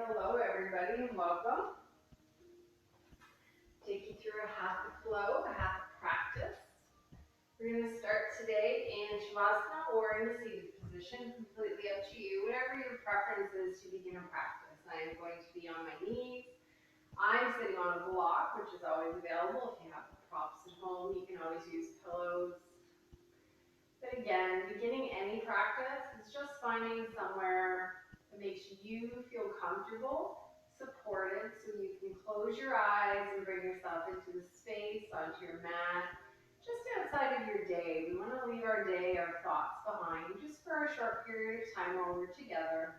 Hello everybody and welcome. Take you through a Hatha flow, a Hatha practice. We're going to start today in Shavasana or in the seated position, completely up to you, whatever your preference is to begin a practice. I am going to be on my knees. I'm sitting on a block, which is always available. If you have props at home, you can always use pillows. But again, beginning any practice is just finding somewhere that makes you feel comfortable, supported, so you can close your eyes and bring yourself into the space, onto your mat, just outside of your day. We want to leave our day, our thoughts behind, just for a short period of time while we're together.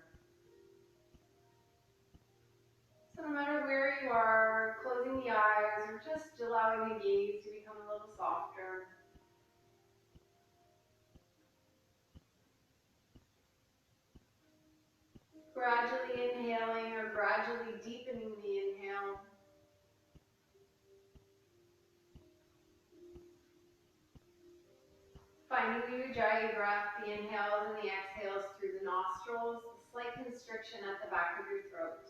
So no matter where you are, closing the eyes or just allowing the gaze to become a little softer. Gradually inhaling or gradually deepening the inhale. Finding the Ujjayi breath, the inhales and the exhales through the nostrils, the slight constriction at the back of your throat.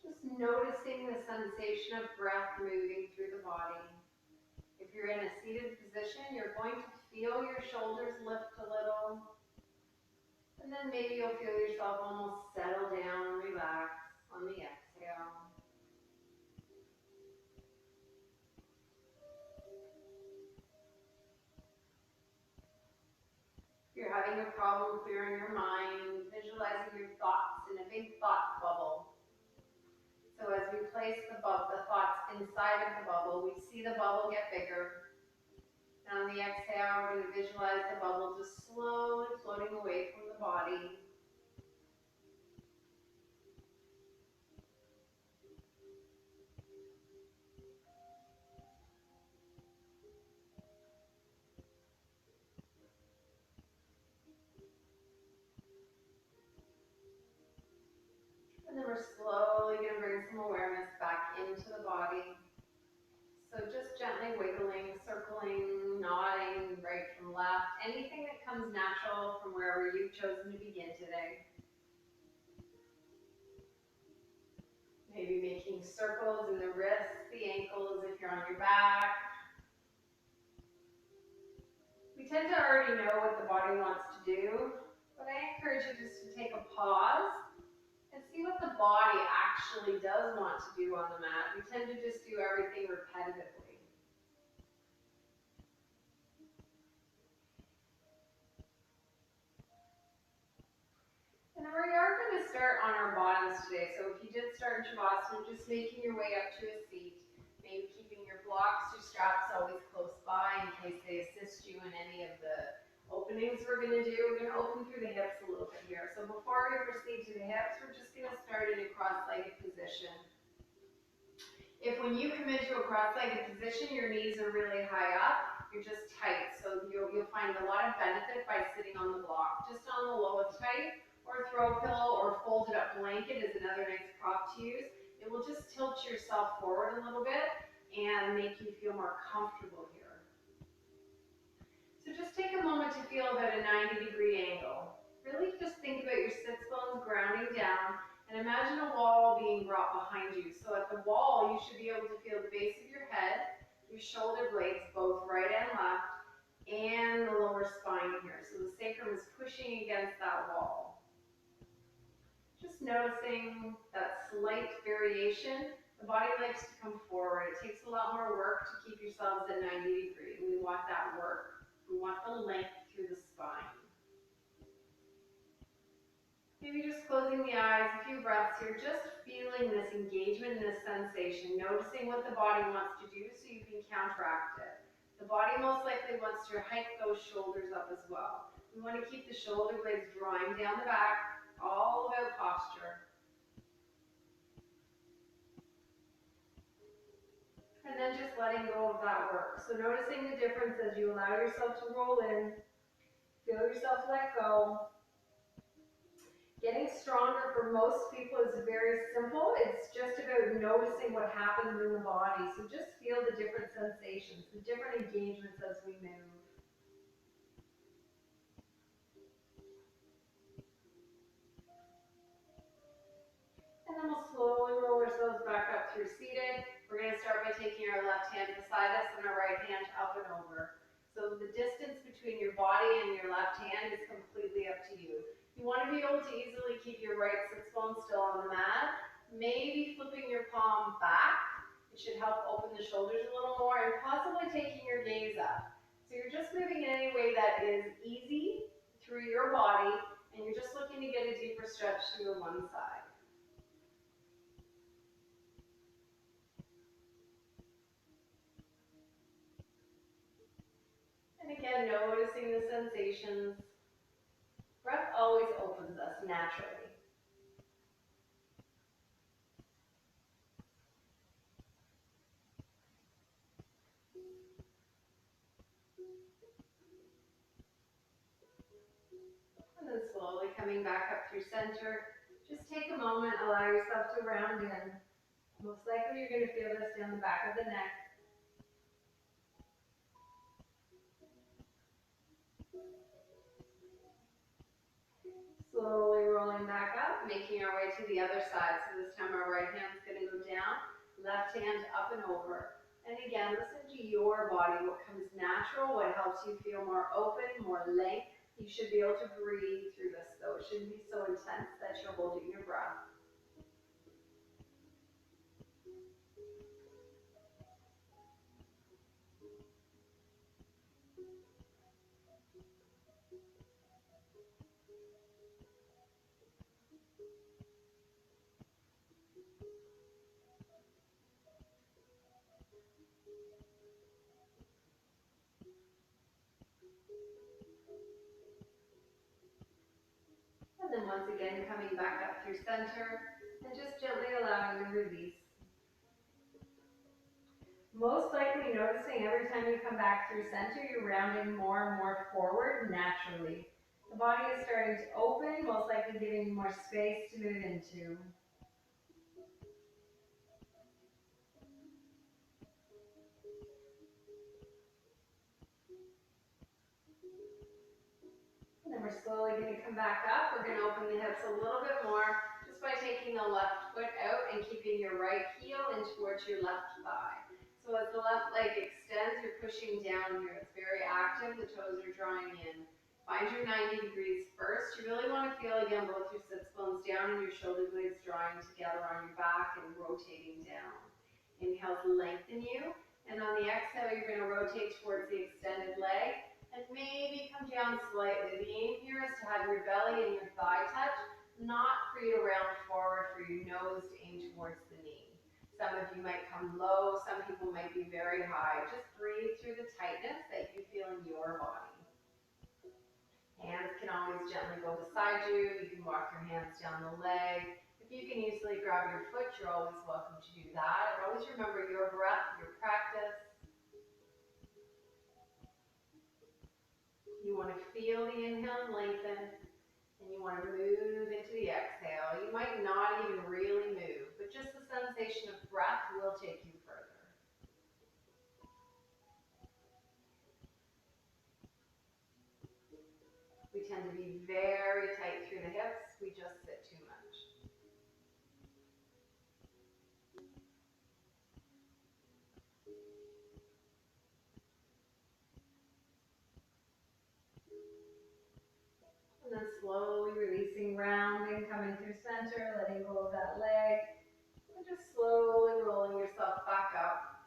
Just noticing the sensation of breath moving through the body. If you're in a seated position, you're going to feel your shoulders lift a little. And then maybe you'll feel yourself almost settle down, relax on the exhale. If you're having a problem clearing your mind, visualizing your thoughts in a big thought bubble. So as we place the thoughts inside of the bubble, we see the bubble get bigger. And on the exhale, we're going to visualize the bubble just slowly floating away from the body. And then we're slowly going to bring some awareness back into the body. So just gently wiggling, circling, nodding right from left. Anything that comes natural from wherever you've chosen to begin today. Maybe making circles in the wrists, the ankles if you're on your back. We tend to already know what the body wants to do, but I encourage you just to take a pause and see what the body actually does want to do on the mat. We tend to just do everything repetitively. And we are going to start on our bottoms today. So if you did start in Shavasana, just making your way up to a seat, maybe keeping your blocks, your straps always close by in case they assist you in any of the openings we're going to do. We're going to open through the hips a little bit here. So before we proceed to the hips, we're just going to start in a cross-legged position. If when you come into a cross-legged position, your knees are really high up, you're just tight. So you'll find a lot of benefit by sitting on the block. Just on the lowest height, or throw pillow or folded up blanket is another nice prop to use. It will just tilt yourself forward a little bit and make you feel more comfortable here. So just take a moment to feel about a 90-degree angle. Really just think about your sits bones grounding down and imagine a wall being brought behind you. So at the wall, you should be able to feel the base of your head, your shoulder blades, both right and left, and the lower spine here. So the sacrum is pushing against that wall. Just noticing that slight variation. The body likes to come forward. It takes a lot more work to keep yourselves at 90 degrees. We want that work. We want the length through the spine. Maybe just closing the eyes, a few breaths here, just feeling this engagement and this sensation, noticing what the body wants to do so you can counteract it. The body most likely wants to hike those shoulders up as well. We want to keep the shoulder blades drawing down the back, all about posture. And then just letting go of that work. So noticing the difference as you allow yourself to roll in, feel yourself let go. Getting stronger for most people is very simple. It's just about noticing what happens in the body. So just feel the different sensations, the different engagements as we move. And then we'll slowly roll ourselves back up through seated. We're going to start by taking our left hand beside us and our right hand up and over. So the distance between your body and your left hand is completely up to you. You want to be able to easily keep your right sits bone still on the mat. Maybe flipping your palm back. It should help open the shoulders a little more, and possibly taking your gaze up. So you're just moving in any way that is easy through your body, and you're just looking to get a deeper stretch through the one side. And again, noticing the sensations. Breath always opens us naturally. And then slowly coming back up through center. Just take a moment, allow yourself to round in. Most likely you're going to feel this down the back of the neck. Slowly rolling back up, making our way to the other side. So this time our right hand's going to go down, left hand up and over. And again, listen to your body, what comes natural, what helps you feel more open, more length. You should be able to breathe through this though. It shouldn't be so intense that you're holding your breath. And then once again, coming back up through center and just gently allowing the release. Most likely noticing every time you come back through center, you're rounding more and more forward naturally. The body is starting to open, most likely giving you more space to move into. And then we're slowly going to come back up. We're going to open the hips a little bit more just by taking the left foot out and keeping your right heel in towards your left thigh. So as the left leg extends, you're pushing down here. It's very active. The toes are drawing in. Find your 90 degrees first. You really want to feel, again, both your sits bones down and your shoulder blades drawing together on your back and rotating down. Inhale to lengthen you. And on the exhale, you're going to rotate towards the extended leg. And maybe come down slightly. The aim here is to have your belly and your thigh touch, not for you to round forward, for your nose to aim towards the knee. Some of you might come low, some people might be very high. Just breathe through the tightness that you feel in your body. Hands can always gently go beside you. You can walk your hands down the leg. If you can easily grab your foot, you're always welcome to do that. And always remember your breath, your practice. You want to feel the inhale and lengthen, and you want to move into the exhale. You might not even really move, but just the sensation of breath will take you further. We tend to be very tight through the hips. We just sit too much. And then slowly releasing, rounding, coming through center, letting go of that leg. And just slowly rolling yourself back up.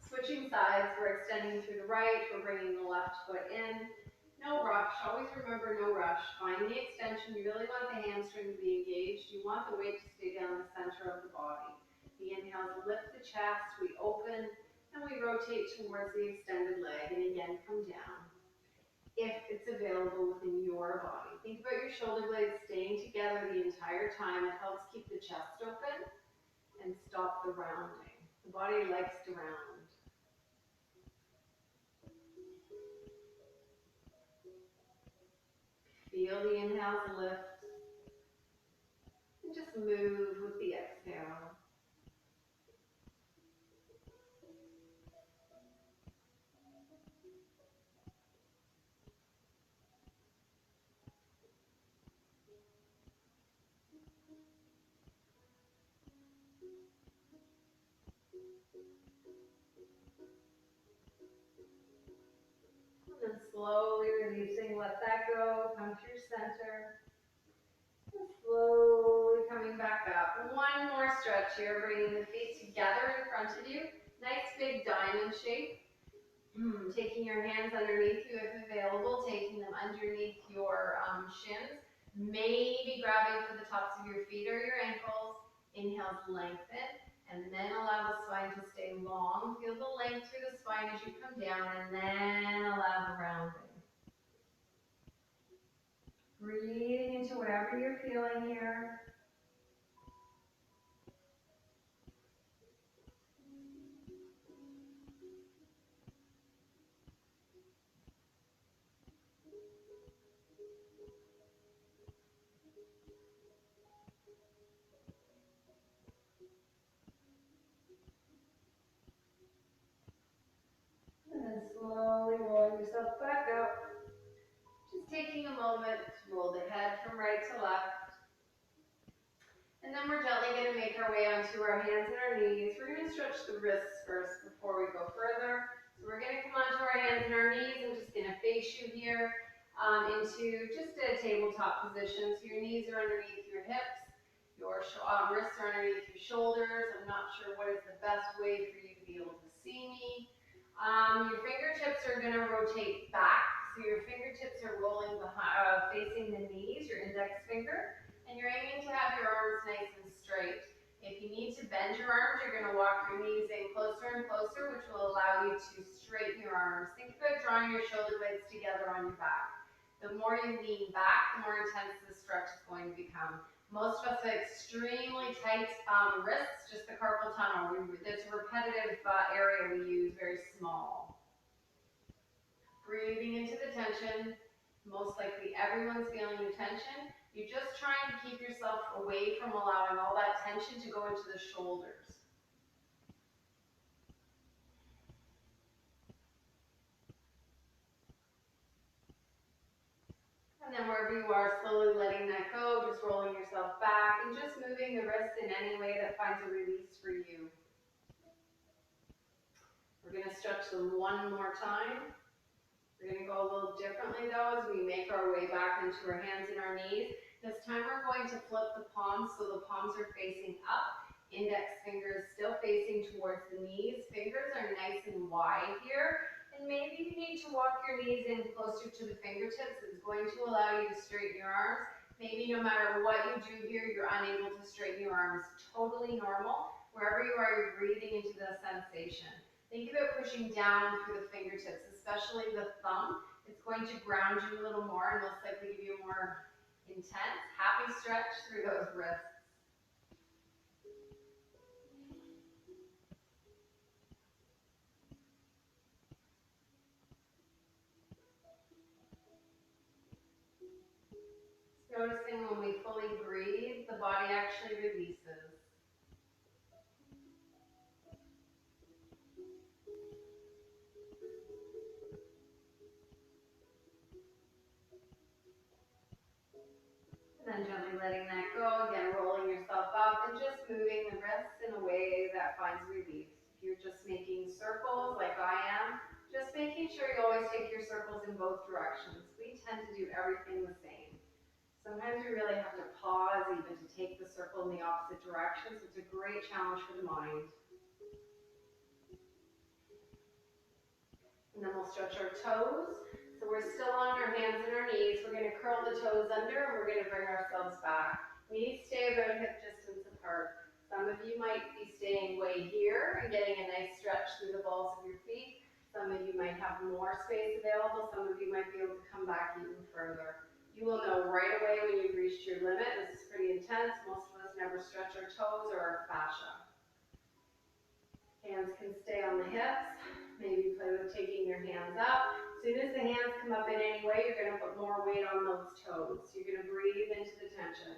Switching sides, we're extending through the right, we're bringing the left foot in. No rush, always remember no rush. Find the extension, you really want the hamstring to be engaged. You want the weight to stay down the center of the body. The inhales lift the chest, we open, and we rotate towards the extended leg, and again, come down. If it's available within your body. Think about your shoulder blades staying together the entire time. It helps keep the chest open and stop the rounding. The body likes to round. Feel the inhale to lift. And just move with the exhale. And then slowly releasing, let that go, come to your center. And slowly coming back up. One more stretch here, bringing the feet together in front of you. Nice big diamond shape. Taking your hands underneath you if available, taking them underneath your shins. Maybe grabbing for the tops of your feet or your ankles. Inhale to lengthen. And then allow the spine to stay long. Feel the length through the spine as you come down, and then allow the rounding. Breathing into whatever you're feeling here. And then slowly rolling yourself back up. Just taking a moment to roll the head from right to left. And then we're gently going to make our way onto our hands and our knees. We're going to stretch the wrists first before we go further. So we're going to come onto our hands and our knees. I'm just going to face you here into just a tabletop position. So your knees are underneath your hips. Your wrists are underneath your shoulders. I'm not sure what is the best way for you to be able to see me. Your fingertips are going to rotate back. So your fingertips are rolling behind, facing the knees, your index finger. And you're aiming to have your arms nice and straight. If you need to bend your arms, you're going to walk your knees in closer and closer, which will allow you to straighten your arms. Think about drawing your shoulder blades together on your back. The more you lean back, the more intense the stretch is going to become. Most of us have extremely tight wrists, just the carpal tunnel. It's a repetitive area we use, very small. Breathing into the tension. Most likely everyone's feeling the tension. You're just trying to keep yourself away from allowing all that tension to go into the shoulders. And then wherever you are, slowly letting that go, just rolling yourself back and just moving the wrists in any way that finds a release for you. We're going to stretch them one more time. We're going to go a little differently though as we make our way back into our hands and our knees. This time we're going to flip the palms so the palms are facing up. Index fingers still facing towards the knees. Fingers are nice and wide here. And maybe you need to walk your knees in closer to the fingertips. It's going to allow you to straighten your arms. Maybe no matter what you do here, you're unable to straighten your arms. Totally normal. Wherever you are, you're breathing into the sensation. Think about pushing down through the fingertips, especially the thumb. It's going to ground you a little more and most likely give you a more intense, happy stretch through those wrists. Noticing when we fully breathe, the body actually releases. And then gently letting that go, again rolling yourself up and just moving the wrists in a way that finds relief. If you're just making circles like I am, just making sure you always take your circles in both directions. We tend to do everything the same. Sometimes we really have to pause even to take the circle in the opposite direction, so it's a great challenge for the mind. And then we'll stretch our toes. So we're still on our hands and our knees. We're going to curl the toes under and we're going to bring ourselves back. Knees stay about hip distance apart. Some of you might be staying way here and getting a nice stretch through the balls of your feet. Some of you might have more space available. Some of you might be able to come back even further. You will know right away when you've reached your limit. This is pretty intense. Most of us never stretch our toes or our fascia. Hands can stay on the hips. Maybe play with taking your hands up. As soon as the hands come up in any way, you're going to put more weight on those toes. You're going to breathe into the tension.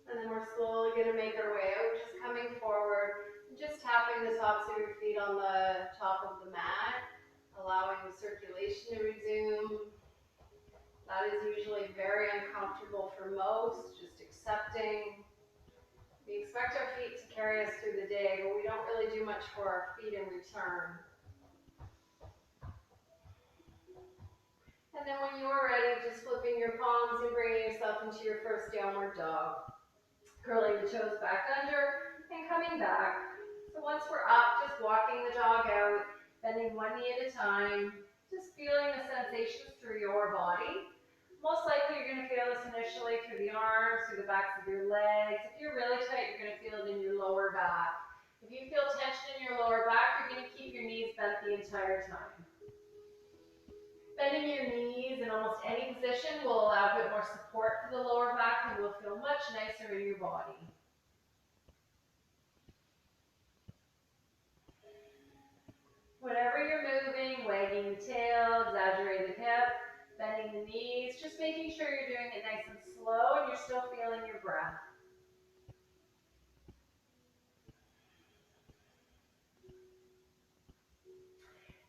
And then we're slowly going to make our way out, just coming forward, just tapping the tops of your feet on the top of the mat, allowing the circulation to resume. That is usually very uncomfortable for most, just accepting. We expect our feet to carry us through the day, but we don't really do much for our feet in return. And then when you are ready, just flipping your palms and bringing yourself into your first downward dog. Curling the toes back under and coming back. So once we're up, just walking the dog out, bending one knee at a time, just feeling the sensations through your body. Most likely you're going to feel this initially through the arms, through the backs of your legs. If you're really tight, you're going to feel it in your lower back. If you feel tension in your lower back, you're going to keep your knees bent the entire time. Bending your knees in almost any position will allow a bit more support for the lower back and will feel much nicer in your body. Whatever you're moving, wagging the tail, exaggerating the hip, bending the knees, just making sure you're doing it nice and slow and you're still feeling your breath.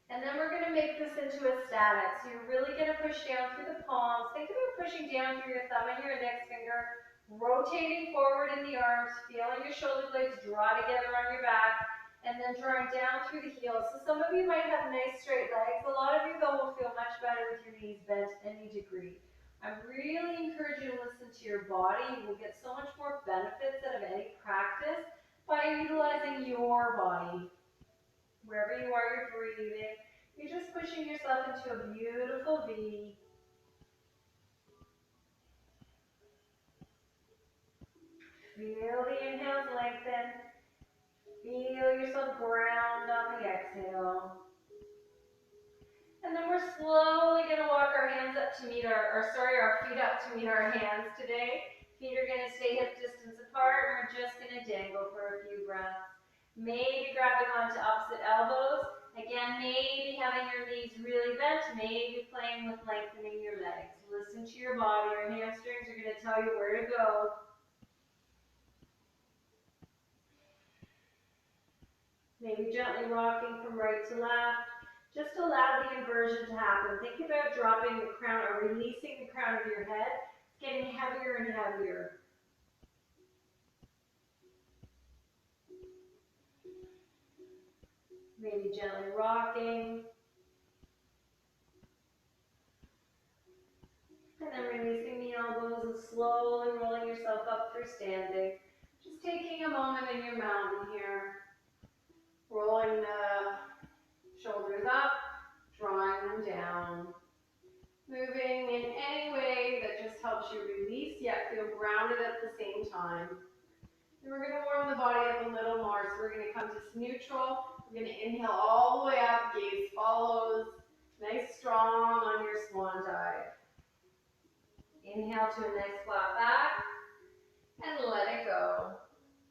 And then we're going to make this into a static. So you're really going to push down through the palms. Think about pushing down through your thumb and your index finger, rotating forward in the arms, feeling your shoulder blades draw together on your back, and then drawing down through the heels. So some of you might have nice straight legs. A lot of you, though, will feel much better with your knees bent any degree. I really encourage you to listen to your body. You will get so much more benefits out of any practice by utilizing your body. Wherever you are, you're breathing. You're just pushing yourself into a beautiful V. Feel the inhales lengthen. Feel yourself ground on the exhale. And then we're slowly going to walk our hands up to meet our feet up to meet our hands today. Feet are going to stay hip distance apart, and we're just going to dangle for a few breaths. Maybe grabbing onto opposite elbows. Again, maybe having your knees really bent, maybe playing with lengthening your legs. Listen to your body. Your hamstrings are going to tell you where to go. Maybe gently rocking from right to left. Just allow the inversion to happen. Think about dropping the crown or releasing the crown of your head. It's getting heavier and heavier. Maybe gently rocking. And then releasing the elbows and slowly rolling yourself up through standing. Just taking a moment in your mountain here. Rolling the shoulders up, drawing them down. Moving in any way that just helps you release yet feel grounded at the same time. And we're going to warm the body up a little more. So we're going to come to neutral. We're going to inhale all the way up, gaze follows. Nice strong on your swan dive. Inhale to a nice flat back. And let it go.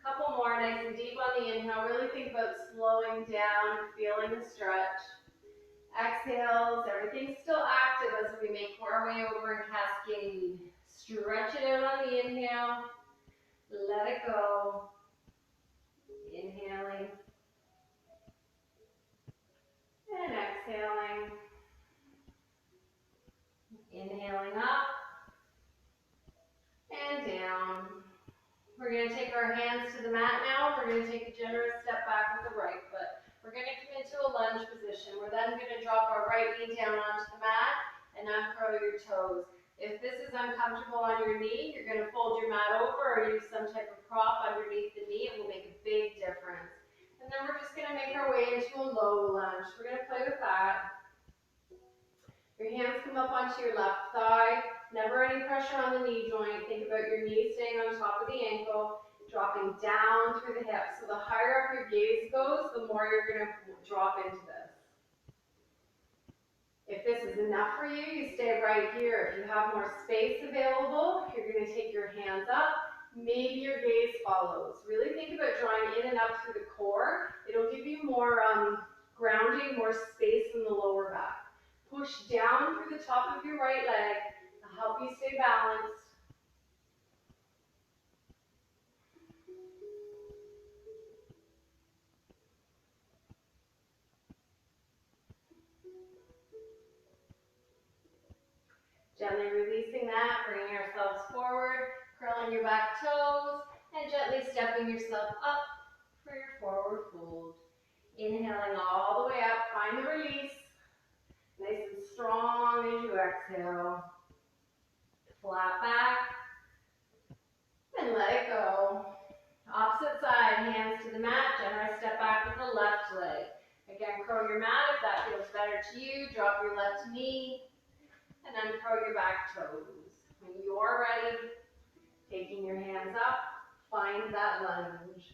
Couple more, nice and deep on the inhale. Really think about slowing down, feeling the stretch. Exhales, everything's still active as we make our way over and cascade. Stretch it out on the inhale. Let it go. Inhaling. And exhaling. Inhaling up. And down. We're going to take our hands to the mat now. We're going to take a generous step back with the right foot. We're going to come into a lunge position. We're then going to drop our right knee down onto the mat and uncurl your toes. If this is uncomfortable on your knee, you're going to fold your mat over or use some type of prop underneath the knee. It will make a big difference. And then we're just going to make our way into a low lunge. We're going to play with that. Your hands come up onto your left thigh. Never any pressure on the knee joint. Think about your knee staying on top of the ankle, dropping down through the hips. So the higher up your gaze goes, the more you're going to drop into this. If this is enough for you, you stay right here. If you have more space available, you're going to take your hands up. Maybe your gaze follows. Really think about drawing in and up through the core. It'll give you more grounding, more space in the lower back. Push down through the top of your right leg to help you stay balanced. Gently releasing that, bringing ourselves forward, curling your back toes, and gently stepping yourself up for your forward fold. Inhaling all the way up, find the release. Nice and strong as you exhale. Flat back, and let it go. Opposite side, hands to the mat, generous step back with the left leg. Again, curl your mat if that feels better to you. Drop your left knee, and uncurl your back toes. When you're ready, taking your hands up, find that lunge.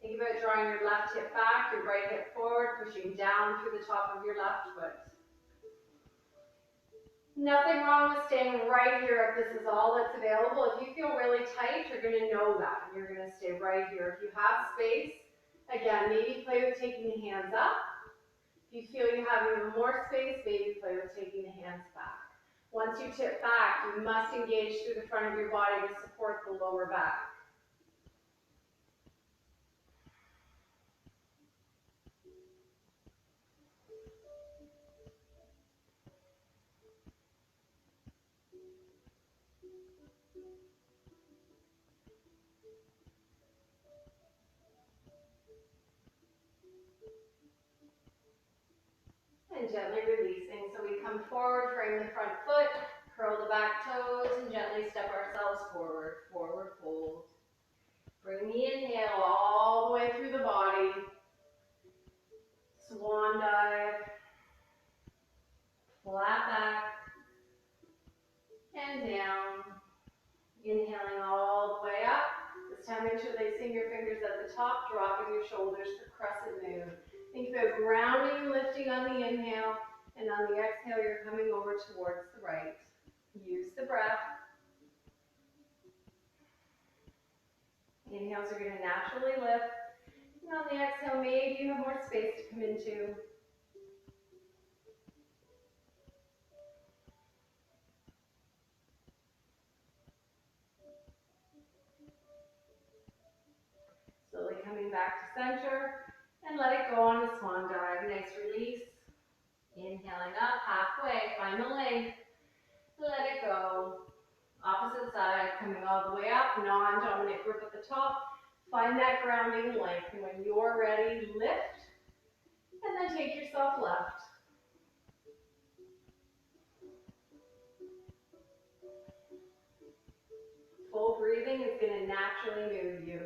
Think about drawing your left hip back, your right hip forward, pushing down through the top of your left foot. Nothing wrong with staying right here if this is all that's available. If you feel really tight, you're going to know that. You're going to stay right here. If you have space, again, maybe play with taking the hands up. If you feel you have even more space, maybe play with taking the hands back. Once you tip back, you must engage through the front of your body to support the lower back. And gently releasing. So we come forward, frame the front foot, curl the back toes, and gently step ourselves forward. Forward fold. Bring the inhale all the way through the body. Swan dive. Flat back. And down. Inhaling all the way up. This time interlacing your fingers at the top, dropping your shoulders for crescent moon. Think about grounding and lifting on the inhale, and on the exhale, you're coming over towards the right. Use the breath. Inhales are going to naturally lift, and on the exhale, maybe you have more space to come into. Slowly coming back to center, and let it go on a swan dive. Nice release. Inhaling up, halfway, find the length. Let it go. Opposite side, coming all the way up, non-dominant grip at the top. Find that grounding length. And when you're ready, lift, and then take yourself left. Full breathing is going to naturally move you.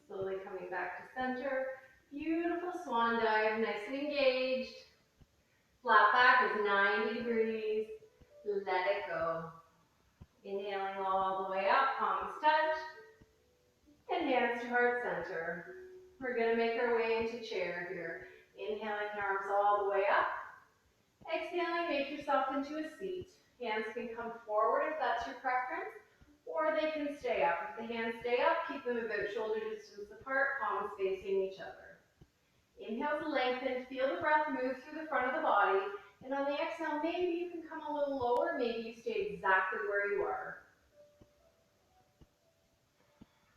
Slowly coming back to center. Beautiful swan dive, nice and engaged. Flat back is 90 degrees. Let it go. Inhaling all the way up, palms touch. And hands to heart center. We're going to make our way into chair here. Inhaling, arms all the way up. Exhaling, make yourself into a seat. Hands can come forward if that's your preference, or they can stay up. If the hands stay up, keep them about shoulder distance apart, palms facing each other. Inhale to lengthen, feel the breath move through the front of the body, and on the exhale, maybe you can come a little lower, maybe you stay exactly where you are.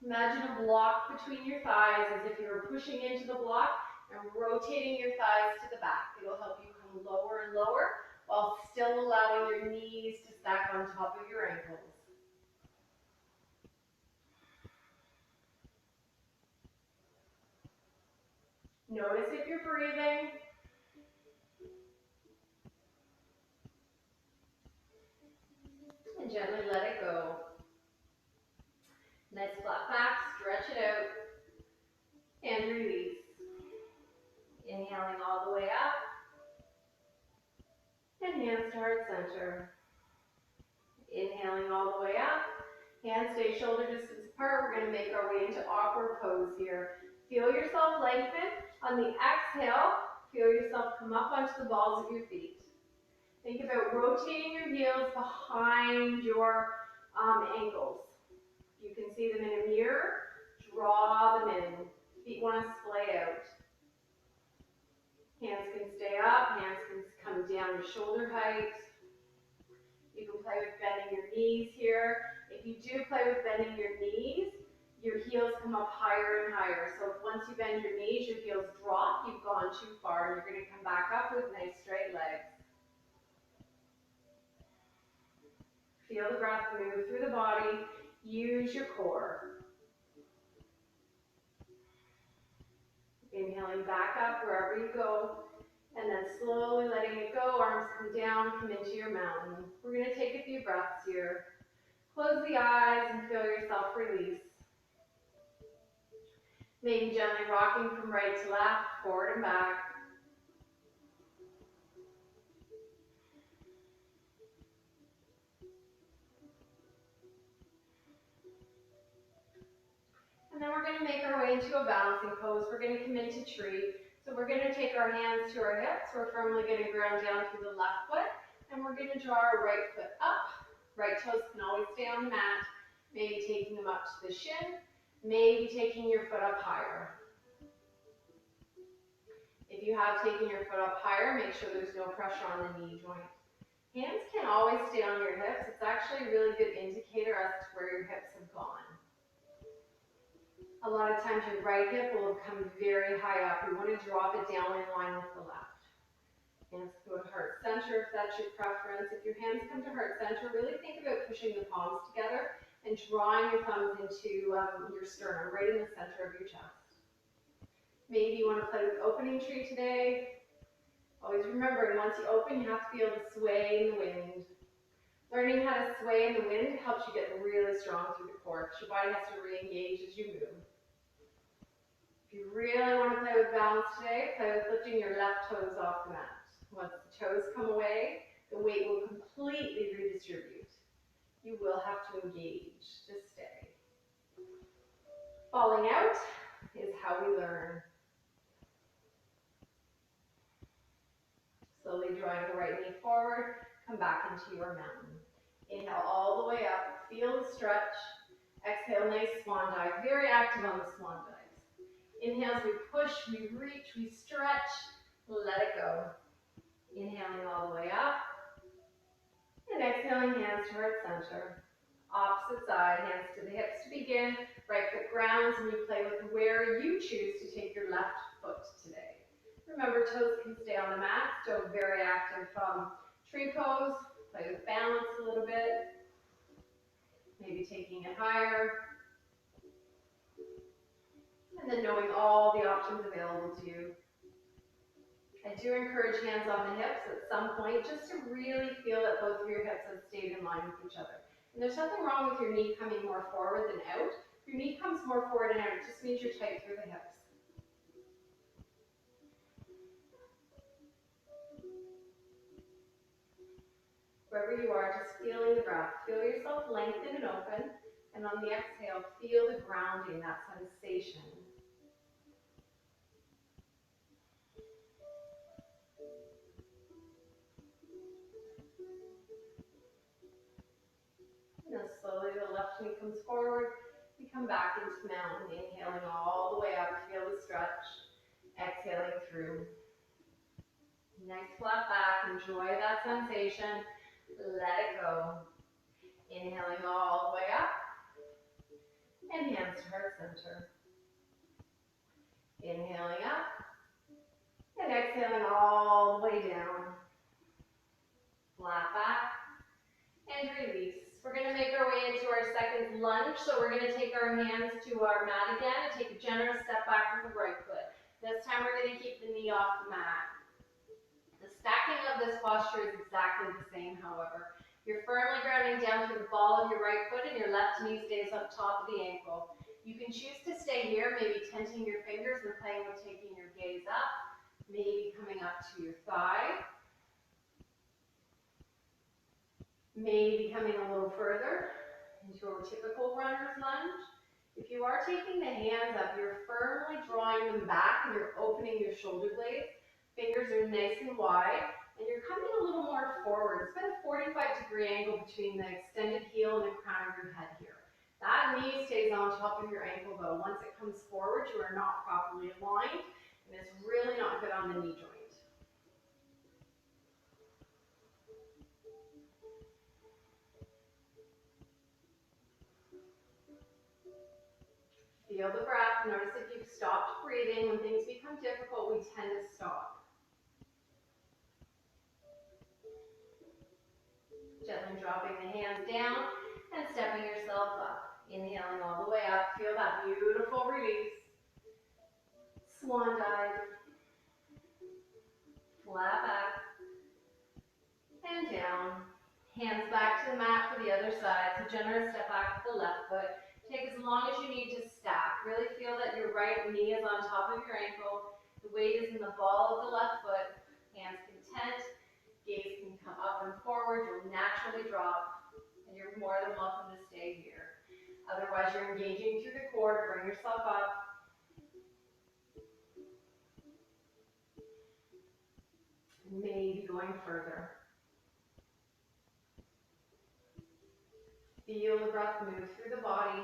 Imagine a block between your thighs as if you were pushing into the block and rotating your thighs to the back. It'll help you come lower and lower while still allowing your knees to stack on top of your ankles. Notice if you're breathing. and gently let it go. Nice flat back, stretch it out, and release. Inhaling all the way up, and hands to heart center. Inhaling all the way up, hands stay shoulder distance apart. We're going to make our way into awkward pose here. Feel yourself lengthen. On the exhale, feel yourself come up onto the balls of your feet. Think about rotating your heels behind your ankles. You can see them in a mirror. Draw them in. Feet want to splay out. Hands can stay up. Hands can come down to shoulder height. You can play with bending your knees here. If you do play with bending your knees, your heels come up higher and higher. So once you bend your knees, your heels drop. You've gone too far, and you're going to come back up with nice straight legs. Feel the breath move through the body. Use your core. Inhaling back up wherever you go, and then slowly letting it go. Arms come down, come into your mountain. We're going to take a few breaths here. Close the eyes and feel yourself release. Maybe gently rocking from right to left, forward and back. And then we're going to make our way into a balancing pose. We're going to come into tree. So we're going to take our hands to our hips. We're firmly going to ground down through the left foot. And we're going to draw our right foot up. Right toes can always stay on the mat. Maybe taking them up to the shin. Maybe taking your foot up higher. If you have taken your foot up higher, make sure there's no pressure on the knee joint. Hands can always stay on your hips. It's actually a really good indicator as to where your hips have gone. A lot of times your right hip will come very high up. We want to drop it down in line with the left. Hands go to heart center if that's your preference. If your hands come to heart center, really think about pushing the palms together and drawing your thumbs into your sternum, right in the center of your chest. Maybe you want to play with opening tree today. Always remembering, once you open, you have to be able to sway in the wind. Learning how to sway in the wind helps you get really strong through the core, because your body has to re-engage as you move. If you really want to play with balance today, play with lifting your left toes off the mat. Once the toes come away, the weight will completely redistribute. You will have to engage to stay. Falling out is how we learn. Slowly drawing the right knee forward, come back into your mountain. Inhale all the way up, feel the stretch. Exhale, nice swan dive, very active on the swan dives. Inhale as we push, we reach, we stretch, let it go. Inhaling all the way up, and exhaling, hands to heart center. Opposite side, hands to the hips to begin. Right foot grounds, and you play with where you choose to take your left foot today. Remember, toes can stay on the mat, still very active tree pose. Play with balance a little bit. Maybe taking it higher. And then knowing all the options available to you. I do encourage hands on the hips at some point, just to really feel that both of your hips have stayed in line with each other. And there's nothing wrong with your knee coming more forward than out. If your knee comes more forward and out, it just means you're tight through the hips. Wherever you are, just feeling the breath. Feel yourself lengthen and open. And on the exhale, feel the grounding, that sensation. And then slowly the left knee comes forward. We come back into mountain, inhaling all the way up. Feel the stretch. Exhaling through. Nice flat back. Enjoy that sensation. Let it go. Inhaling all the way up. And hands to heart center. Inhaling up. And exhaling all the way down. Flat back. And release. We're going to make our way into our second lunge. So we're going to take our hands to our mat again and take a generous step back with the right foot. This time we're going to keep the knee off the mat. The stacking of this posture is exactly the same, however. You're firmly grounding down through the ball of your right foot and your left knee stays up top of the ankle. You can choose to stay here, maybe tenting your fingers and playing with taking your gaze up, maybe coming up to your thigh, maybe coming a little further into a typical runner's lunge. If you are taking the hands up, you're firmly drawing them back and you're opening your shoulder blades. Fingers are nice and wide, and you're coming a little more forward. It's about a 45-degree angle between the extended heel and the crown of your head here. That knee stays on top of your ankle though. Once it comes forward, you are not properly aligned, and it's really not good on the knee joint. Feel the breath. Notice if you've stopped breathing. When things become difficult, we tend to stop. Gently dropping the hands down and stepping yourself up. Inhaling all the way up. Feel that beautiful release. Swan dive. Flat back. And down. Hands back to the mat for the other side. So generous step back with the left foot. Take as long as you need to stack. Really feel that your right knee is on top of your ankle. The weight is in the ball of the left foot. Hands content. Gaze can come up and forward. You'll naturally drop. And you're more than welcome to stay here. Otherwise, you're engaging through the core to bring yourself up. Maybe going further. Feel the breath move through the body.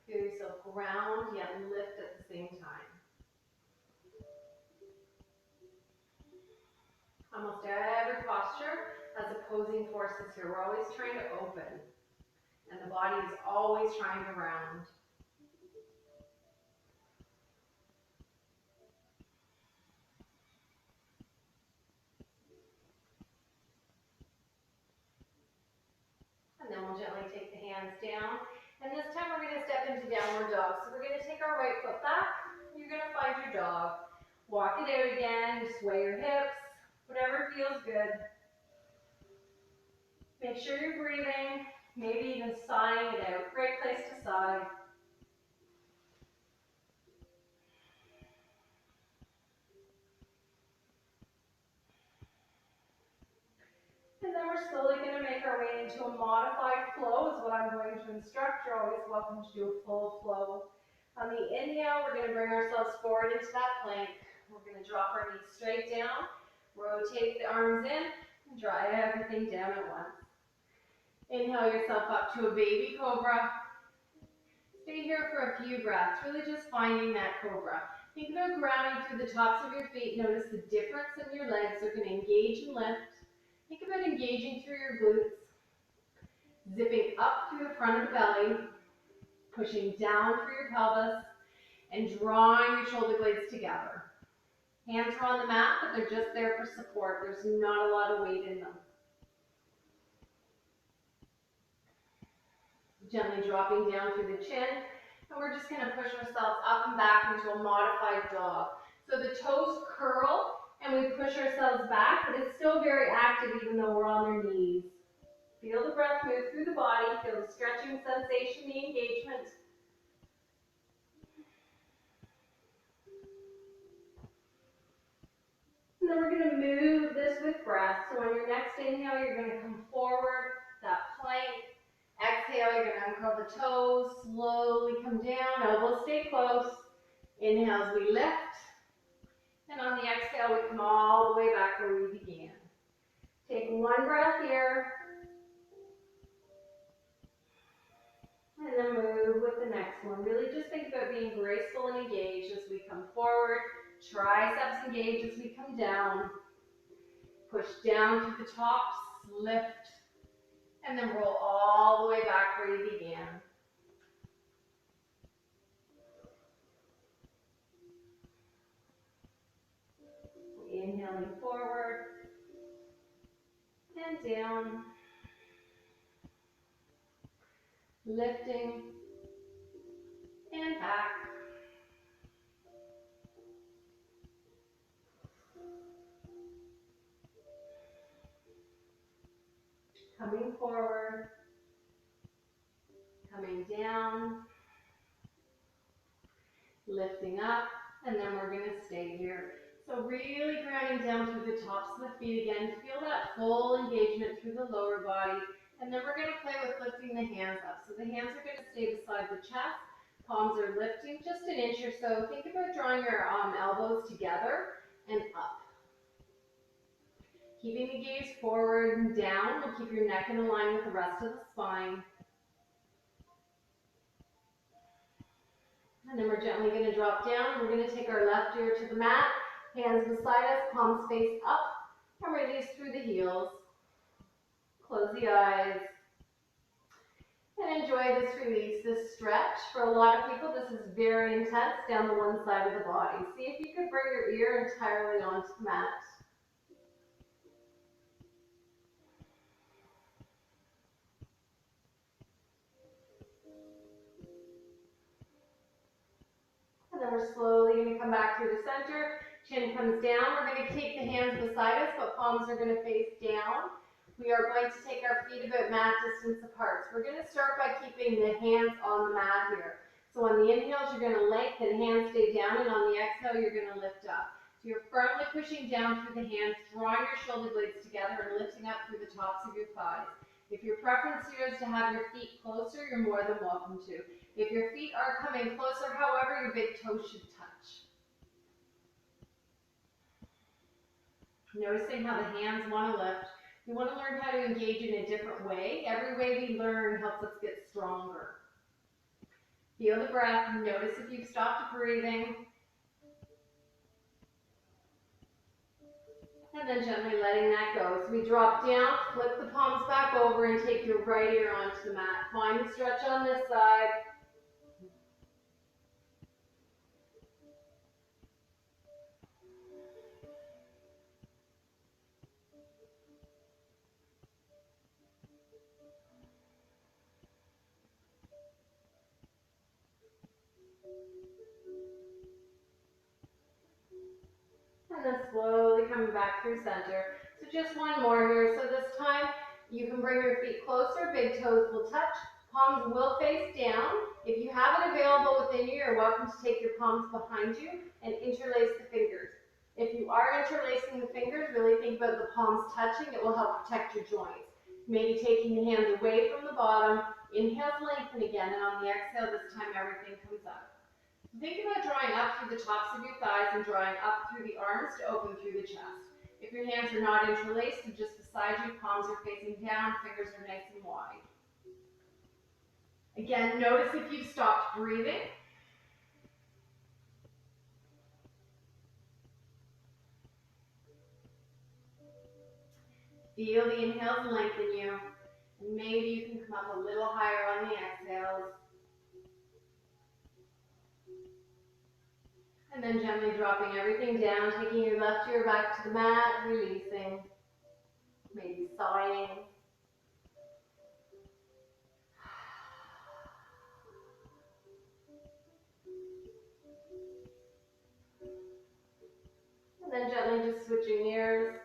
Feel yourself ground yet lift at the same time. Almost every posture has opposing forces here. We're always trying to open, and the body is always trying to round. And then we'll gently take the hands down. And this time we're going to step into downward dog. So we're going to take our right foot back. You're going to find your dog. Walk it out again. Sway your hips. Whatever feels good. Make sure you're breathing. Maybe even sighing it out. Great place to sigh. And then we're slowly going to make our way into a modified flow is what I'm going to instruct. You're always welcome to do a full flow. On the inhale, we're going to bring ourselves forward into that plank. We're going to drop our knees straight down, rotate the arms in, and draw everything down at once. Inhale yourself up to a baby cobra. Stay here for a few breaths, really just finding that cobra. Think about grounding through the tops of your feet. Notice the difference in your legs. They're going to engage and lift. Think about engaging through your glutes, zipping up through the front of the belly, pushing down through your pelvis, and drawing your shoulder blades together. Hands are on the mat, but they're just there for support. There's not a lot of weight in them. Gently dropping down through the chin, and we're just going to push ourselves up and back into a modified dog. So the toes curl, and we push ourselves back, but it's still very active even though we're on our knees. Feel the breath move through the body. Feel the stretching sensation, the engagement. And then we're going to move this with breath. So on your next inhale, you're going to come forward, that plank. Exhale, you're going to uncurl the toes, slowly come down, elbows stay close. Inhale as we lift. And on the exhale, we come all the way back where we began. Take one breath here. And then move with the next one. Really just think about being graceful and engaged as we come forward. Triceps engage as we come down. Push down through the tops, lift, and then roll all the way back where you began. Inhaling forward and down. Lifting and back. Coming forward, coming down, lifting up, and then we're going to stay here. So really grounding down through the tops of the feet again. Feel that full engagement through the lower body. And then we're going to play with lifting the hands up. So the hands are going to stay beside the chest. Palms are lifting just an inch or so. Think about drawing your elbows together and up. Keeping the gaze forward and down will keep your neck in line with the rest of the spine. And then we're gently going to drop down. We're going to take our left ear to the mat, hands beside us, palms face up, and release through the heels. Close the eyes. And enjoy this release, this stretch. For a lot of people, this is very intense down the one side of the body. See if you can bring your ear entirely onto the mat. And then we're slowly going to come back through the center. Chin comes down. We're going to take the hands beside us, but palms are going to face down. We are going to take our feet about mat distance apart. So we're going to start by keeping the hands on the mat here. So on the inhales, you're going to lengthen, hands stay down, and on the exhale, you're going to lift up. So you're firmly pushing down through the hands, drawing your shoulder blades together and lifting up through the tops of your thighs. If your preference here is to have your feet closer, you're more than welcome to. If your feet are coming closer, however, your big toes should touch. Noticing how the hands want to lift. We want to learn how to engage in a different way. Every way we learn helps us get stronger. Feel the breath. Notice if you've stopped breathing. And then gently letting that go. So we drop down, flip the palms back over, and take your right ear onto the mat. Find the stretch on this side. And then slowly coming back through center. So just one more here. So this time you can bring your feet closer, big toes will touch, palms will face down. If you have it available within you, you're welcome to take your palms behind you and interlace the fingers. If you are interlacing the fingers, really think about the palms touching. It will help protect your joints. Maybe taking the hands away from the bottom. Inhale, lengthen again, and on the exhale, this time everything comes up. Think about drawing up through the tops of your thighs and drawing up through the arms to open through the chest. If your hands are not interlaced, they're just beside you, palms are facing down, fingers are nice and wide. Again, notice if you've stopped breathing. Feel the inhales lengthen you. And maybe you can come up a little higher on the exhales. And then gently dropping everything down, taking your left ear back to the mat, releasing, maybe sighing. And then gently just switching ears.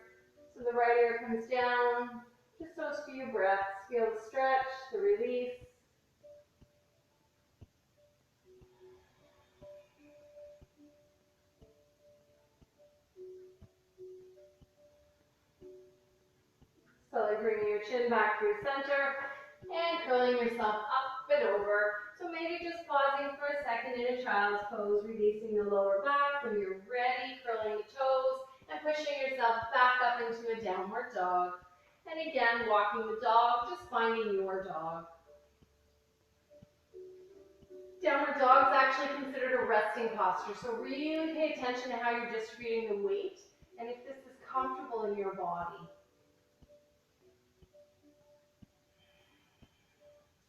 So the right ear comes down. Just those few breaths. Feel the stretch, the release. Slowly bringing your chin back through center and curling yourself up and over. So maybe just pausing for a second in a child's pose, releasing the lower back. When you're ready, curling the toes and pushing yourself back up into a downward dog. And again, walking the dog, just finding your dog. Downward dog is actually considered a resting posture, so really pay attention to how you're distributing the weight and if this is comfortable in your body.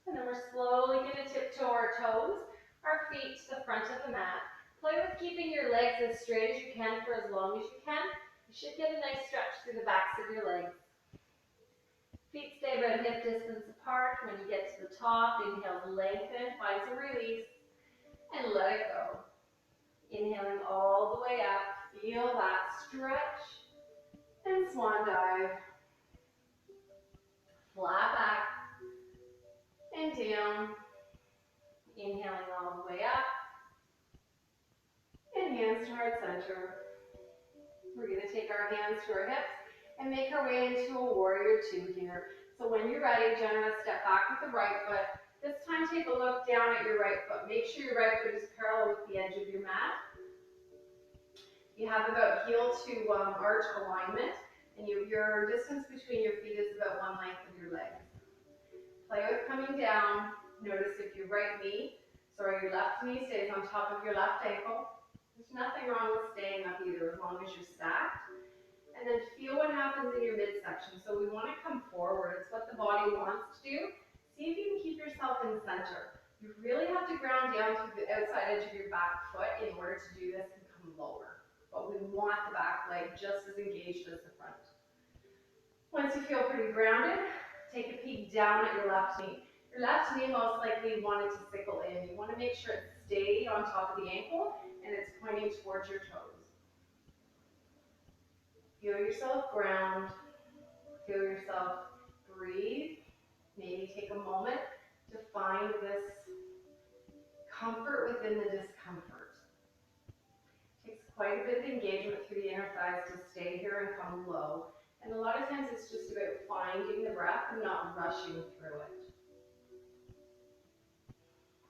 And then we're slowly going to tiptoe our toes, our feet to the front of the mat. Play with keeping your legs as straight as you can for as long as you can. You should get a nice stretch through the backs of your legs. Feet stay about hip distance apart. When you get to the top, inhale to lengthen, find some release, and let it go. Inhaling all the way up, feel that stretch, and swan dive. Flat back and down. Inhaling all the way up. And hands to heart center. We're going to take our hands to our hips and make our way into a warrior two here. So when you're ready, generous step back with the right foot. This time take a look down at your right foot. Make sure your right foot is parallel with the edge of your mat. You have about heel to arch alignment, and your distance between your feet is about one length of your legs. Play with coming down. Notice if your right knee, your left knee stays on top of your left ankle. There's nothing wrong with staying up either as long as you're stacked. And then feel what happens in your midsection. So we want to come forward. It's what the body wants to do. See if you can keep yourself in center. You really have to ground down to the outside edge of your back foot in order to do this and come lower. But we want the back leg just as engaged as the front. Once you feel pretty grounded, take a peek down at your left knee. Your left knee most likely wanted to sickle in. You want to make sure it stayed on top of the ankle and it's pointing towards your toes. Feel yourself ground. Feel yourself breathe. Maybe take a moment to find this comfort within the discomfort. It takes quite a bit of engagement through the inner thighs to stay here and come low. And a lot of times it's just about finding the breath and not rushing through it.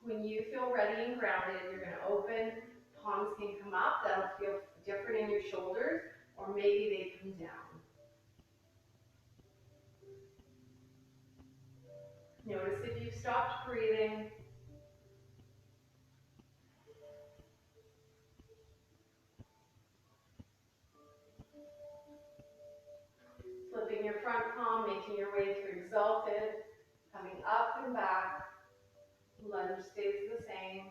When you feel ready and grounded, you're going to open. Palms can come up. That'll feel different in your shoulders, or maybe they come down. Notice if you've stopped breathing. Flipping your front palm, making your way to exalted, coming up and back. Lunge stays the same.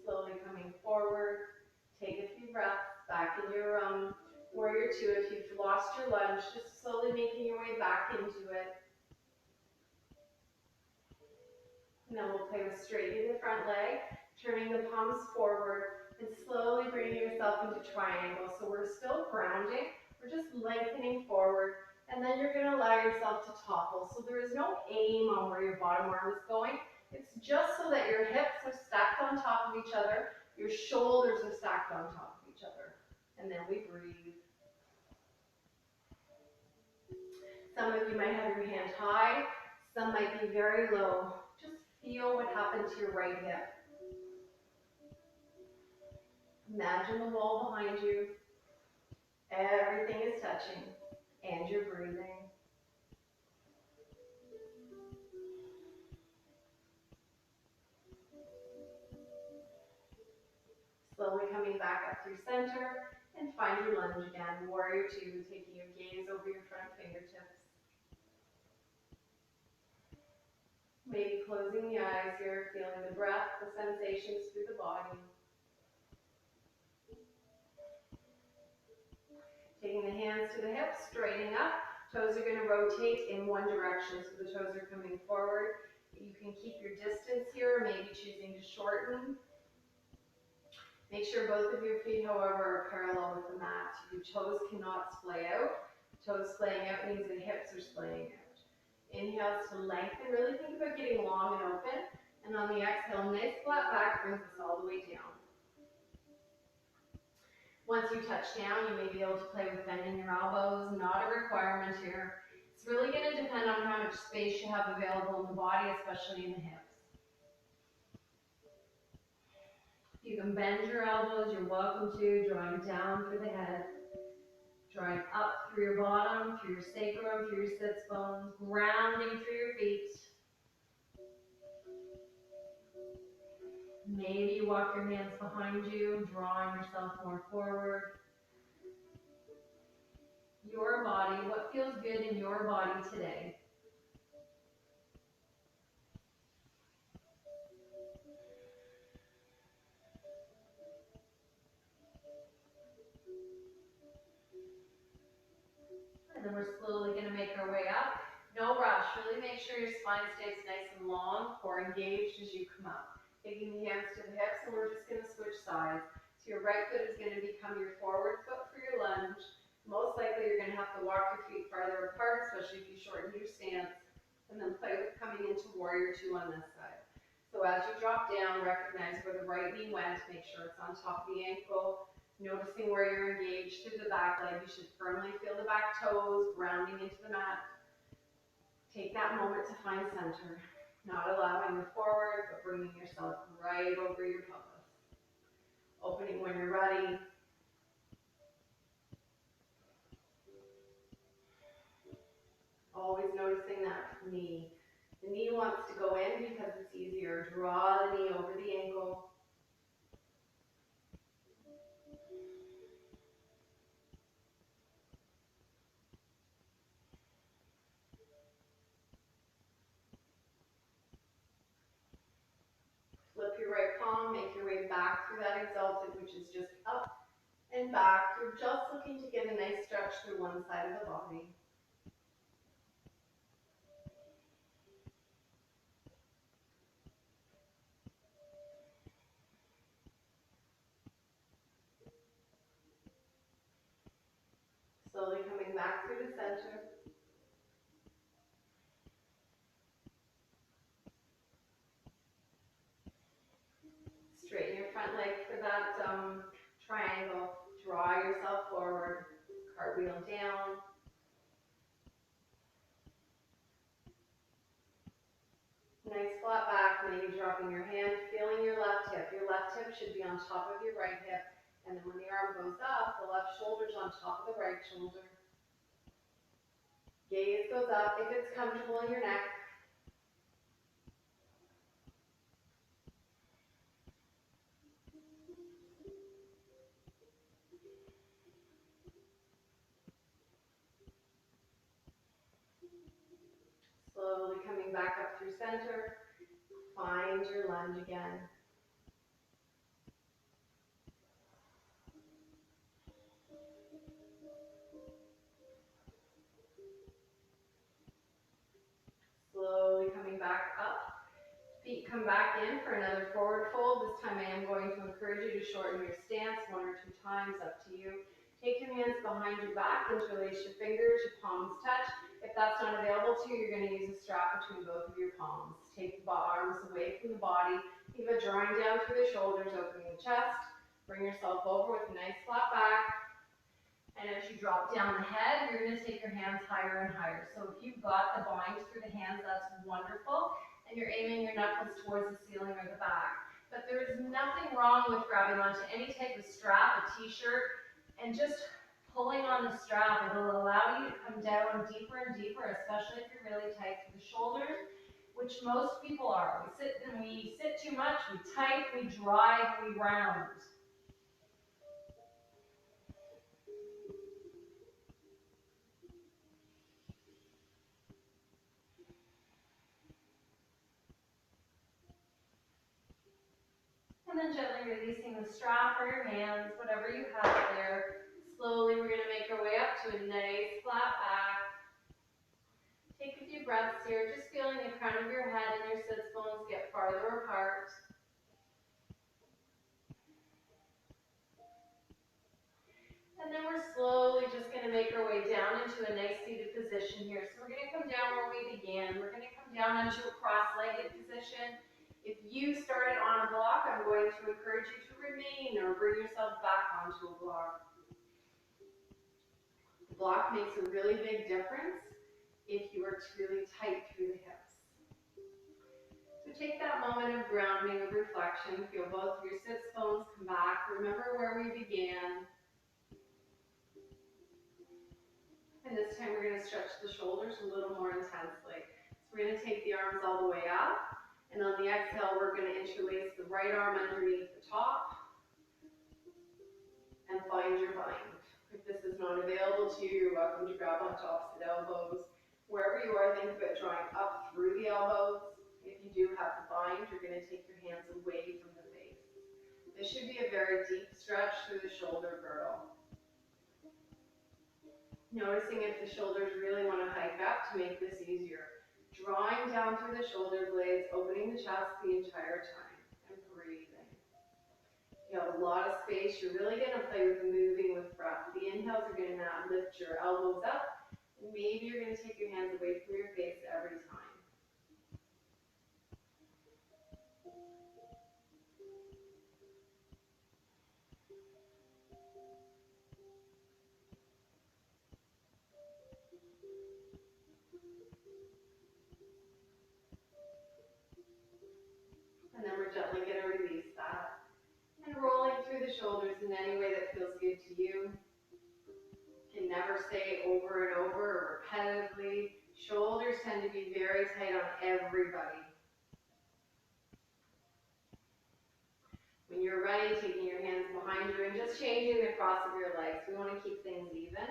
Slowly coming forward. Take a few breaths back in your warrior two. If you've lost your lunge, just slowly making your way back into it. And then we'll play with straightening the front leg, turning the palms forward, and slowly bringing yourself into triangle. So we're still grounding, we're just lengthening forward, and then you're going to allow yourself to topple. So there is no aim on where your bottom arm is going. It's just so that your hips are stacked on top of each other, your shoulders are stacked on top of each other. And then we breathe. Some of you might have your hand high, some might be very low. Just feel what happened to your right hip. Imagine the wall behind you. Everything is touching, and you're breathing. Slowly coming back up through center, and find your lunge again. Warrior two, taking your gaze over your front fingertips. Maybe closing the eyes here, feeling the breath, the sensations through the body. Taking the hands to the hips, straightening up. Toes are going to rotate in one direction, so the toes are coming forward. You can keep your distance here, maybe choosing to shorten. Make sure both of your feet, however, are parallel with the mat. Your toes cannot splay out. Toes splaying out means the hips are splaying out. Inhales to lengthen. Really think about getting long and open. And on the exhale, nice flat back brings us all the way down. Once you touch down, you may be able to play with bending your elbows. Not a requirement here. It's really going to depend on how much space you have available in the body, especially in the hips. You can bend your elbows, you're welcome to, drawing down through the head, drawing up through your bottom, through your sacrum, through your sits bones, grounding through your feet. Maybe you walk your hands behind you, drawing yourself more forward. Your body, what feels good in your body today? And then we're slowly going to make our way up. No rush. Really make sure your spine stays nice and long, core engaged as you come up. Taking the hands to the hips, and we're just going to switch sides. So your right foot is going to become your forward foot for your lunge. Most likely you're going to have to walk your feet farther apart, especially if you shorten your stance. And then play with coming into warrior two on this side. So as you drop down, recognize where the right knee went. Make sure it's on top of the ankle. Noticing where you're engaged through the back leg. You should firmly feel the back toes grounding into the mat. Take that moment to find center. Not allowing the forward, but bringing yourself right over your pelvis. Opening when you're ready. Always noticing that knee. The knee wants to go in because it's easier. Draw the knee over the ankle. Flip your right palm, make your way back through that exalted, which is just up and back. You're just looking to get a nice stretch through one side of the body. Slowly coming back through the center. Straighten your front leg for that triangle. Draw yourself forward. Cartwheel down. Nice flat back, maybe dropping your hand, feeling your left hip. Your left hip should be on top of your right hip. And then when the arm goes up, the left shoulder's on top of the right shoulder. Gaze goes up if it's comfortable in your neck. Slowly coming back up through center. Find your lunge again. Slowly coming back up. Feet come back in for another forward fold. This time I am going to encourage you to shorten your stance 1 or 2 times, up to you. Take your hands behind your back, interlace your fingers, your palms touch. If that's not available to you, you're going to use a strap between both of your palms. Take the arms away from the body. Think about drawing down through the shoulders, opening the chest. Bring yourself over with a nice flat back. And as you drop down the head, you're going to take your hands higher and higher. So if you've got the bind through the hands, that's wonderful. And you're aiming your knuckles towards the ceiling or the back. But there is nothing wrong with grabbing onto any type of strap, a t-shirt, and just pulling on the strap. It'll allow you to come down deeper and deeper, especially if you're really tight through the shoulders, which most people are. We sit too much, we tight, we drive, we round. And then gently releasing the strap or your hands, whatever you have there. Slowly, we're going to make our way up to a nice flat back. Take a few breaths here, just feeling the crown of your head and your sits bones get farther apart. And then we're slowly just going to make our way down into a nice seated position here. So we're going to come down where we began. We're going to come down into a cross-legged position. If you started on a block, I'm going to encourage you to remain or bring yourself back onto a block. The block makes a really big difference if you are really tight through the hips. So take that moment of grounding, of reflection. Feel both of your sits bones come back. Remember where we began. And this time we're going to stretch the shoulders a little more intensely. So we're going to take the arms all the way up. And on the exhale, we're going to interlace the right arm underneath the top. And find your bind. If this is not available to you, you're welcome to grab onto opposite elbows. Wherever you are, think about drawing up through the elbows. If you do have the bind, you're going to take your hands away from the face. This should be a very deep stretch through the shoulder girdle. Noticing if the shoulders really want to hike up to make this easier. Drawing down through the shoulder blades, opening the chest the entire time. And You have a lot of space. You're really going to play with the moving with breath. The inhales are going to lift your elbows up, and maybe you're going to take your hands away from your face every time. And then we're gently going to release that. And rolling through the shoulders in any way that feels good to you. You can never say over and over or repetitively. Shoulders tend to be very tight on everybody. When you're ready, taking your hands behind you and just changing the cross of your legs. We want to keep things even.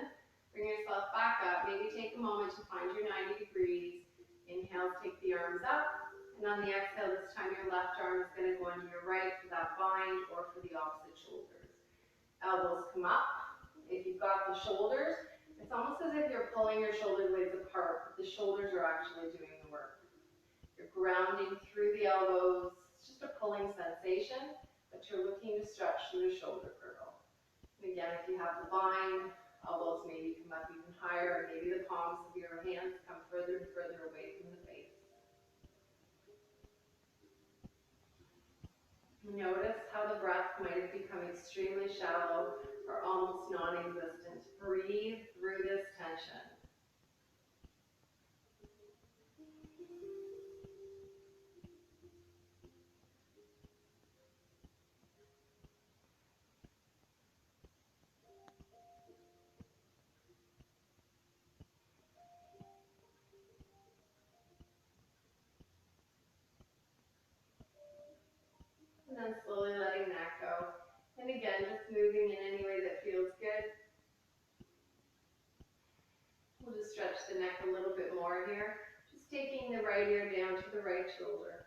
Bring yourself back up. Maybe take a moment to find your 90 degrees. Inhale, take the arms up. And on the exhale, this time your left arm is going to go under your right for that bind or for the opposite shoulders. Elbows come up. If you've got the shoulders, it's almost as if you're pulling your shoulder blades apart, but the shoulders are actually doing the work. You're grounding through the elbows. It's just a pulling sensation, but you're looking to stretch through the shoulder girdle. And again, if you have the bind, elbows maybe come up even higher, or maybe the palms of your hands come further and further away from the face. Notice how the breath might have become extremely shallow or almost non-existent. Breathe through this tension. And then slowly letting that go. And again, just moving in any way that feels good. We'll just stretch the neck a little bit more here. Just taking the right ear down to the right shoulder.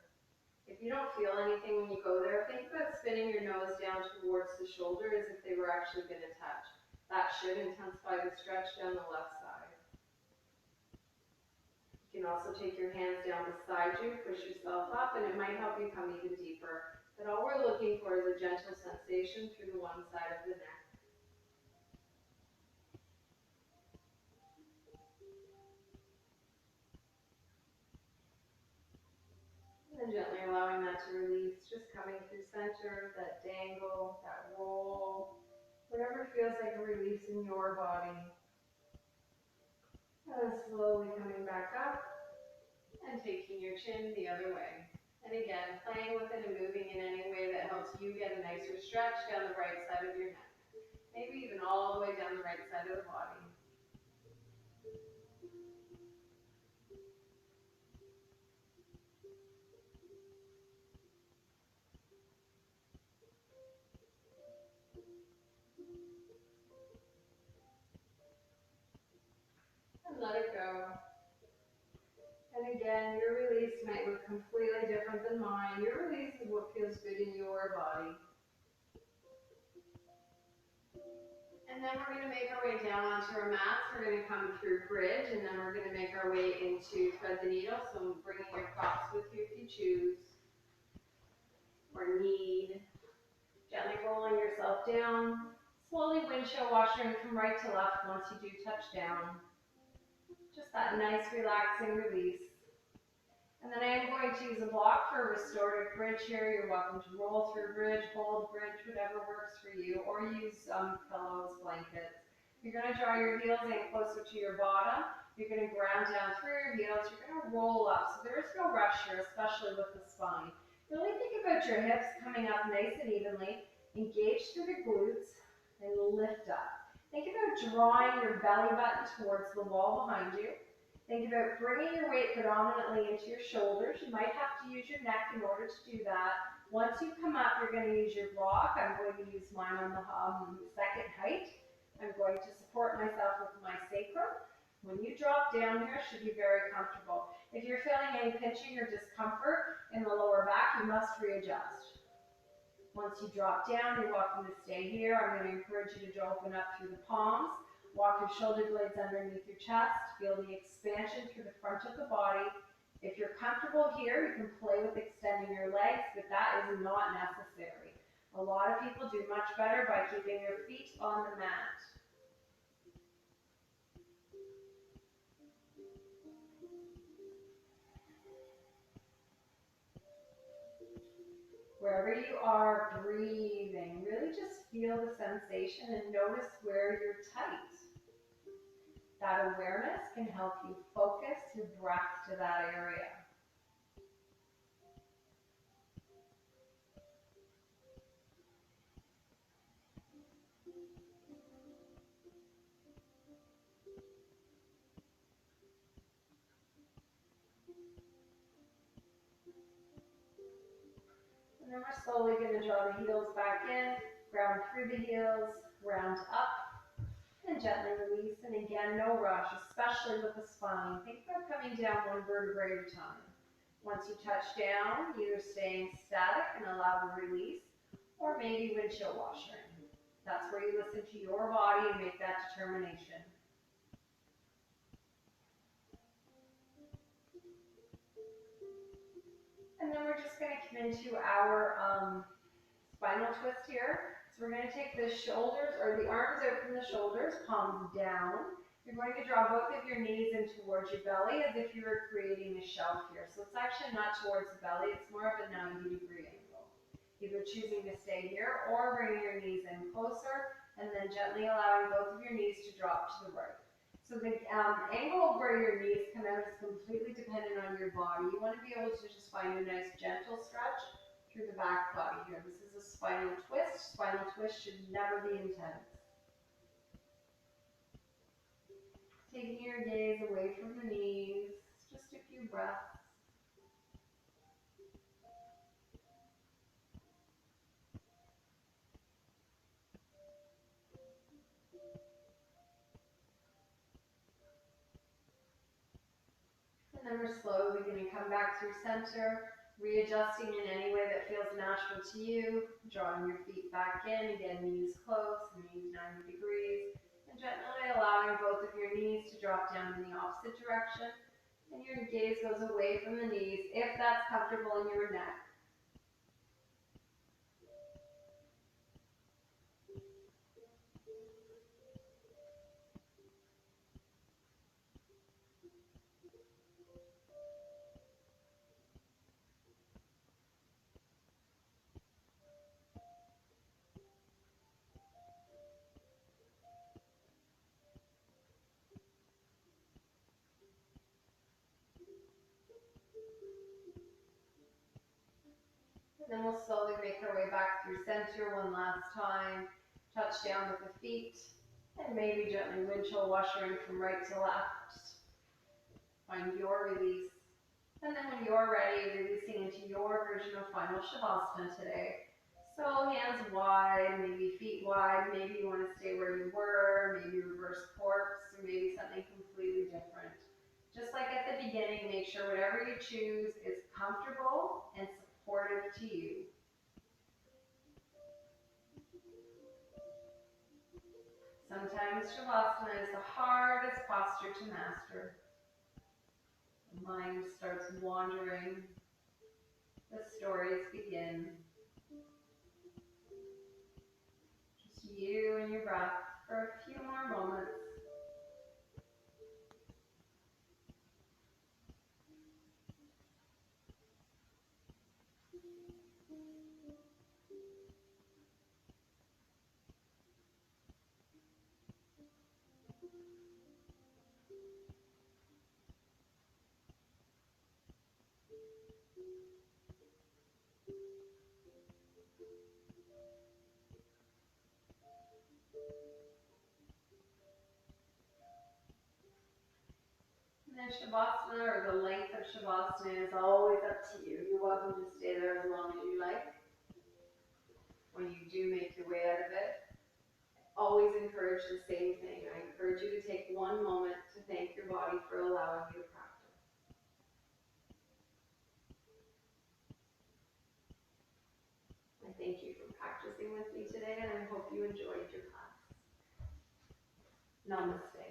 If you don't feel anything when you go there, think about spinning your nose down towards the shoulder as if they were actually going to touch. That should intensify the stretch down the left side. You can also take your hands down beside you, push yourself up, and it might help you come even deeper. But all we're looking for is a gentle sensation through the one side of the neck. And gently allowing that to release, just coming through center, that dangle, that roll, whatever feels like a release in your body. And slowly coming back up and taking your chin the other way. And again, playing with it and moving in any way that helps you get a nicer stretch down the right side of your neck. Maybe even all the way down the right side of the body. And let it go. And again, your release might look completely different than mine. Your release is what feels good in your body. And then we're going to make our way down onto our mats. We're going to come through bridge, and then we're going to make our way into thread the needle. So bringing your props with you if you choose or need. Gently rolling yourself down. Slowly windshield washing from right to left once you do touch down. Just that nice relaxing release. And then I am going to use a block for a restorative bridge here. You're welcome to roll through bridge, hold bridge, whatever works for you, or use pillows, blankets. You're going to draw your heels in closer to your bottom. You're going to ground down through your heels. You're going to roll up. So there is no rush here, especially with the spine. Really think about your hips coming up nice and evenly. Engage through the glutes and lift up. Think about drawing your belly button towards the wall behind you. Think about bringing your weight predominantly into your shoulders. You might have to use your neck in order to do that. Once you come up, you're going to use your block. I'm going to use mine on the second height. I'm going to support myself with my sacrum. When you drop down here, it should be very comfortable. If you're feeling any pinching or discomfort in the lower back, you must readjust. Once you drop down, you're welcome to stay here. I'm going to encourage you to open up through the palms. Walk your shoulder blades underneath your chest. Feel the expansion through the front of the body. If you're comfortable here, you can play with extending your legs, but that is not necessary. A lot of people do much better by keeping their feet on the mat. Wherever you are breathing, really just feel the sensation and notice where you're tight. That awareness can help you focus your breath to that area. And then we're slowly going to draw the heels back in, ground through the heels, round up, and gently release. And again, no rush, especially with the spine. Think about coming down one vertebrae at a time. Once you touch down, either staying static and allow the release, or maybe windshield washering. That's where you listen to your body and make that determination. And then we're just going to come into our spinal twist here. So we're going to take the shoulders, or the arms out from the shoulders, palms down. You're going to draw both of your knees in towards your belly as if you were creating a shelf here. So it's actually not towards the belly, it's more of a 90-degree angle. Either choosing to stay here or bringing your knees in closer and then gently allowing both of your knees to drop to the right. So the angle of where your knees come out is completely dependent on your body. You want to be able to just find a nice gentle stretch through the back body here. This is a spinal twist. Spinal twist should never be intense. Taking your gaze away from the knees, just a few breaths. And then we're slowly going to come back through center, readjusting in any way that feels natural to you, drawing your feet back in, again, knees close, knees 90 degrees, and gently allowing both of your knees to drop down in the opposite direction, and your gaze goes away from the knees if that's comfortable in your neck. And then we'll slowly make our way back through center one last time. Touch down with the feet, and maybe gently windshield washering from right to left. Find your release. And then when you're ready, releasing into your version of final Shavasana today. So hands wide, maybe feet wide, maybe you want to stay where you were, maybe reverse corpse, or maybe something completely different. Just like at the beginning, make sure whatever you choose is comfortable and supportive to you. Sometimes Shavasana is the hardest posture to master. The mind starts wandering. The stories begin. Just you and your breath for a few more moments. And then Shavasana, or the length of Shavasana, is always up to you. You're welcome to stay there as long as you like. When you do make your way out of it, always encourage the same thing. I encourage you to take one moment to thank your body for allowing you to practice. I thank you for practicing with me today, and I hope you enjoyed your class. Namaste.